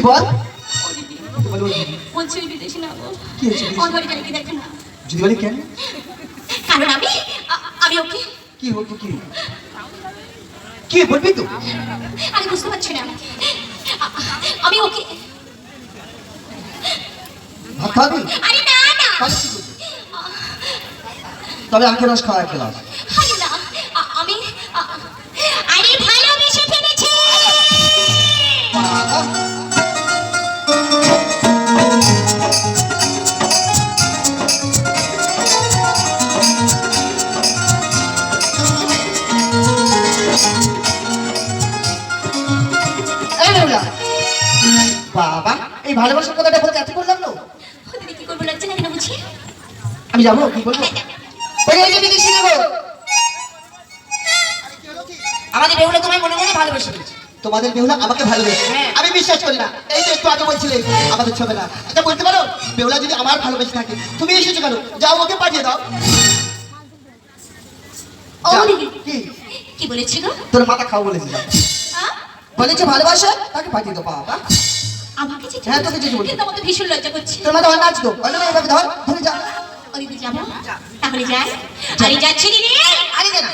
বল বলছি বিদেশে না কি হয়েছে ওর বাড়ি যাই কি দেখেন না যদি বলি কেন কারণ আমি ওকে কি হলো কি কি বলবি তো আমি বুঝতে পারছি না আমি ওকে ভাত খাবি আরে না না তবে আখের রস খাওয়া এক গ্লাস আরে না আমি আরে ভালোবেসে ফেলেছি বাবা এই ভালোবাসার কথাটা বলতে এত করলাম না দিদি কি করবো লাগছে না কেন বুঝি আমি যাবো কি বলবো বিদেশি নেবো আমাদের বেহুলা তোমায় মনে মনে ভালোবেসে দিয়েছে। তোমাদের বেহুলা আমাকে ভালোবাসে আমি বিশ্বাস করি না এই তো একটু আগে বলছিলে আমাদের ছবে না এটা বলতে পারো বেহুলা যদি আমার ভালোবেসে থাকে তুমি এসেছো কেন যাও ওকে পাঠিয়ে দাও ও দিদি কি কি বলেছিল তোর মাথা খাও বলেছি বলেছে ভালোবাসে তাকে পাঠিয়ে দাও বাবা আমাকে চিঠি হ্যাঁ তোকে চিঠি বলছি কিন্তু আমার তো ভীষণ লজ্জা করছে তোর মাথা নাচ দো বলো না এভাবে ধর ধরে যা ও দিদি যাবো তাহলে যাই আরে যাচ্ছি দিদি আরে যা না